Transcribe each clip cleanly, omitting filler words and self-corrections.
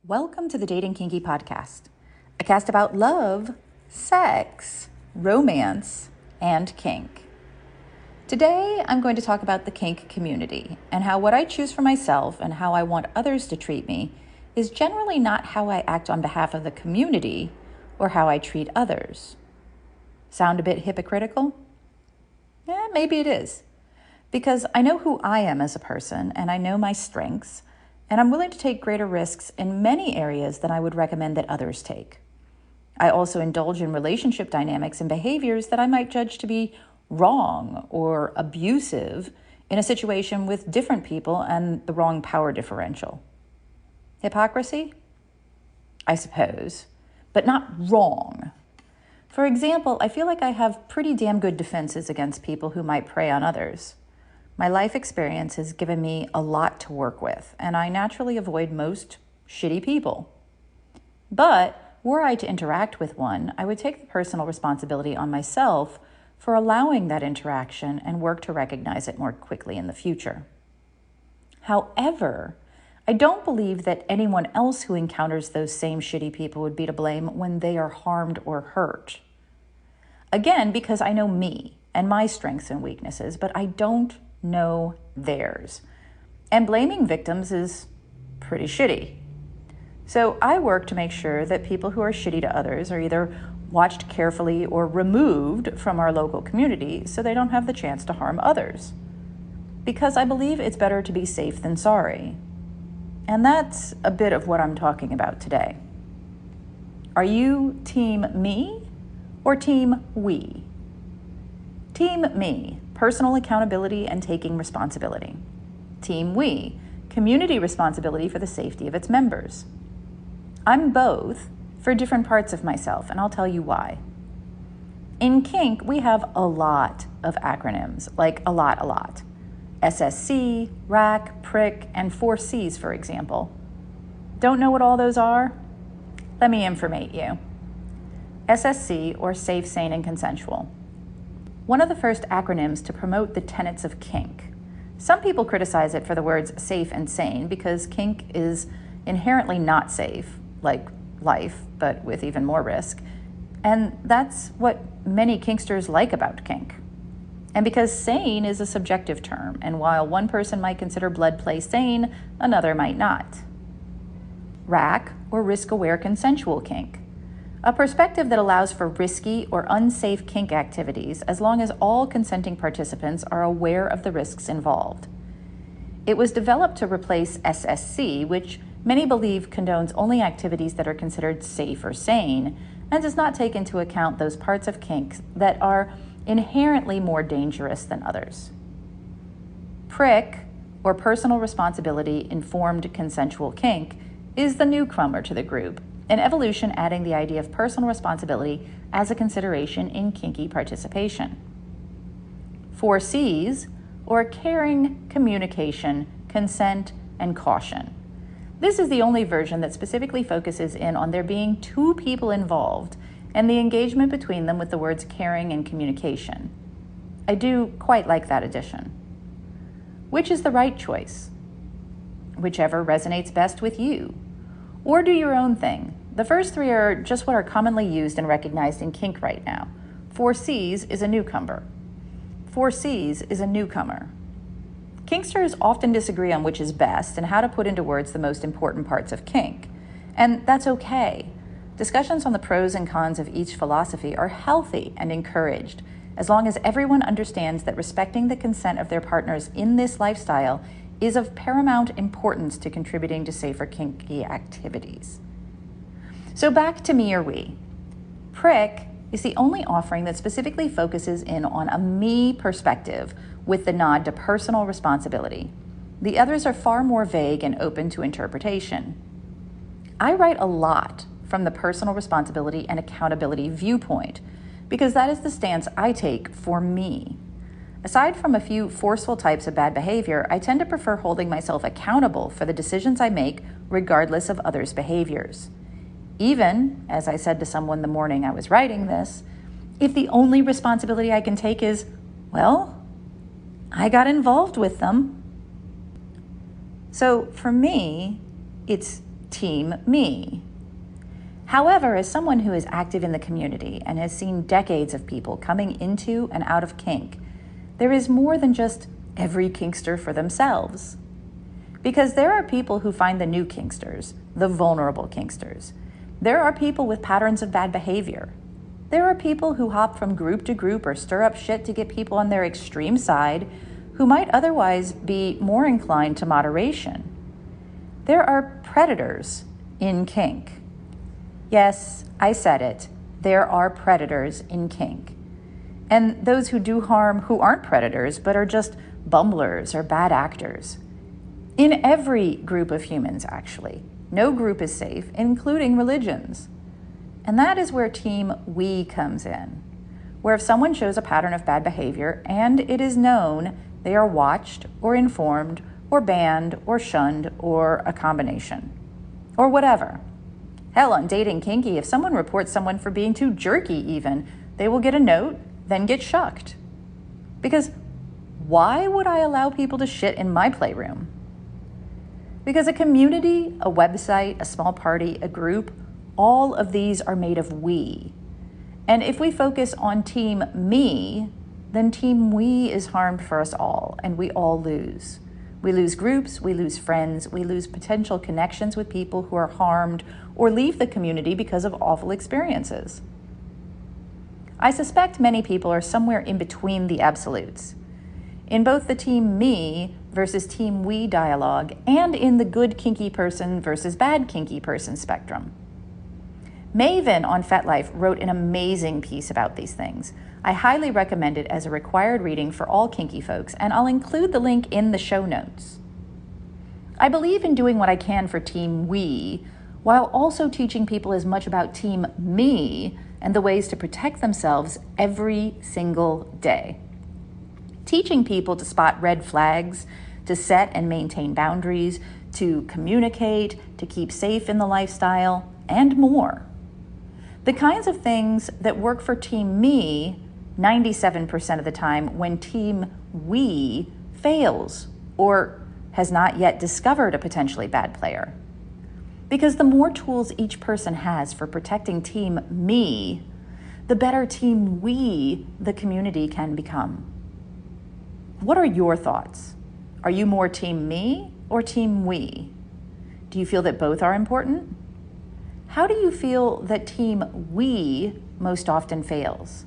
Welcome to the Dating Kinky Podcast, a cast about love, sex, romance, and kink. Today, I'm going to talk about the kink community and how what I choose for myself and how I want others to treat me is generally not how I act on behalf of the community or how I treat others. Sound a bit hypocritical? Maybe it is, because I know who I am as a person and I know my strengths, and I'm willing to take greater risks in many areas than I would recommend that others take. I also indulge in relationship dynamics and behaviors that I might judge to be wrong or abusive in a situation with different people and the wrong power differential. Hypocrisy? I suppose, but not wrong. For example, I feel like I have pretty damn good defenses against people who might prey on others. My life experience has given me a lot to work with, and I naturally avoid most shitty people. But were I to interact with one, I would take the personal responsibility on myself for allowing that interaction and work to recognize it more quickly in the future. However, I don't believe that anyone else who encounters those same shitty people would be to blame when they are harmed or hurt. Again, because I know me and my strengths and weaknesses, but I don't know theirs. And blaming victims is pretty shitty. So I work to make sure that people who are shitty to others are either watched carefully or removed from our local community so they don't have the chance to harm others. Because I believe it's better to be safe than sorry. And that's a bit of what I'm talking about today. Are you team me or team we? Team me, personal accountability and taking responsibility. Team we, community responsibility for the safety of its members. I'm both for different parts of myself, and I'll tell you why. In kink, we have a lot of acronyms, like a lot. SSC, RAC, PRIC, and 4Cs, for example. Don't know what all those are? Let me informate you. SSC, or Safe, Sane, and Consensual. One of the first acronyms to promote the tenets of kink. Some people criticize it for the words safe and sane because kink is inherently not safe, like life, but with even more risk. And that's what many kinksters like about kink. And because sane is a subjective term, and while one person might consider blood play sane, another might not. RAC, or risk-aware consensual kink. A perspective that allows for risky or unsafe kink activities as long as all consenting participants are aware of the risks involved. It was developed to replace SSC, which many believe condones only activities that are considered safe or sane, and does not take into account those parts of kink that are inherently more dangerous than others. PRIC, or Personal Responsibility Informed Consensual Kink, is the newcomer to the group, an evolution adding the idea of personal responsibility as a consideration in kinky participation. 4Cs, or Caring, Communication, Consent, and Caution. This is the only version that specifically focuses in on there being two people involved and the engagement between them with the words caring and communication. I do quite like that addition. Which is the right choice? Whichever resonates best with you. Or do your own thing. The first three are just what are commonly used and recognized in kink right now. 4Cs is a newcomer. 4Cs is a newcomer. Kinksters often disagree on which is best and how to put into words the most important parts of kink. And that's okay. Discussions on the pros and cons of each philosophy are healthy and encouraged, as long as everyone understands that respecting the consent of their partners in this lifestyle is of paramount importance to contributing to safer kinky activities. So back to me or we. PRIC is the only offering that specifically focuses in on a me perspective with the nod to personal responsibility. The others are far more vague and open to interpretation. I write a lot from the personal responsibility and accountability viewpoint because that is the stance I take for me. Aside from a few forceful types of bad behavior, I tend to prefer holding myself accountable for the decisions I make regardless of others' behaviors. Even, as I said to someone the morning I was writing this, if the only responsibility I can take is, well, I got involved with them. So for me, it's Team Me. However, as someone who is active in the community and has seen decades of people coming into and out of kink, there is more than just every kinkster for themselves. Because there are people who find the new kinksters, the vulnerable kinksters. There are people with patterns of bad behavior. There are people who hop from group to group or stir up shit to get people on their extreme side who might otherwise be more inclined to moderation. There are predators in kink. Yes, I said it. There are predators in kink. And those who do harm who aren't predators but are just bumblers or bad actors. In every group of humans, actually. No group is safe, including religions. And that is where Team We comes in, where if someone shows a pattern of bad behavior and it is known, they are watched or informed or banned or shunned or a combination or whatever. Hell, on Dating Kinky, if someone reports someone for being too jerky even, they will get a note, then get shucked. Because why would I allow people to shit in my playroom? Because a community, a website, a small party, a group, all of these are made of we. And if we focus on Team Me, then Team We is harmed for us all, and we all lose. We lose groups, we lose friends, we lose potential connections with people who are harmed or leave the community because of awful experiences. I suspect many people are somewhere in between the absolutes, in both the Team Me versus Team We dialogue and in the good kinky person versus bad kinky person spectrum. Maven on FetLife wrote an amazing piece about these things. I highly recommend it as a required reading for all kinky folks, and I'll include the link in the show notes. I believe in doing what I can for Team We, while also teaching people as much about Team Me and the ways to protect themselves every single day. Teaching people to spot red flags, to set and maintain boundaries, to communicate, to keep safe in the lifestyle, and more. The kinds of things that work for Team Me 97% of the time when Team We fails or has not yet discovered a potentially bad player. Because the more tools each person has for protecting Team Me, the better Team We, the community, can become. What are your thoughts? Are you more Team Me or Team We? Do you feel that both are important? How do you feel that Team We most often fails?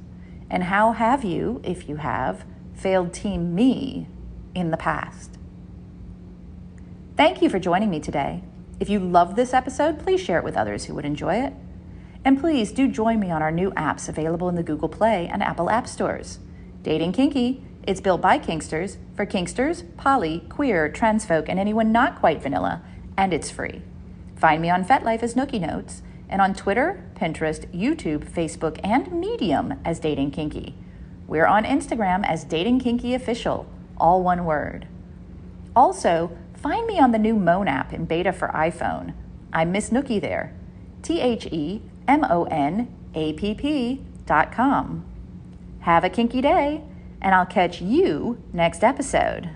And how have you, if you have, failed Team Me in the past? Thank you for joining me today. If you loved this episode, please share it with others who would enjoy it. And please do join me on our new apps available in the Google Play and Apple App Stores. Dating Kinky, it's built by Kinksters, for Kinksters, poly, queer, trans folk, and anyone not quite vanilla, and it's free. Find me on FetLife as Nookie Notes, and on Twitter, Pinterest, YouTube, Facebook, and Medium as Dating Kinky. We're on Instagram as Dating Kinky Official, all one word. Also, find me on the new Moan app in beta for iPhone. I'm Miss Nookie there. TheMonapp.com. Have a kinky day, and I'll catch you next episode.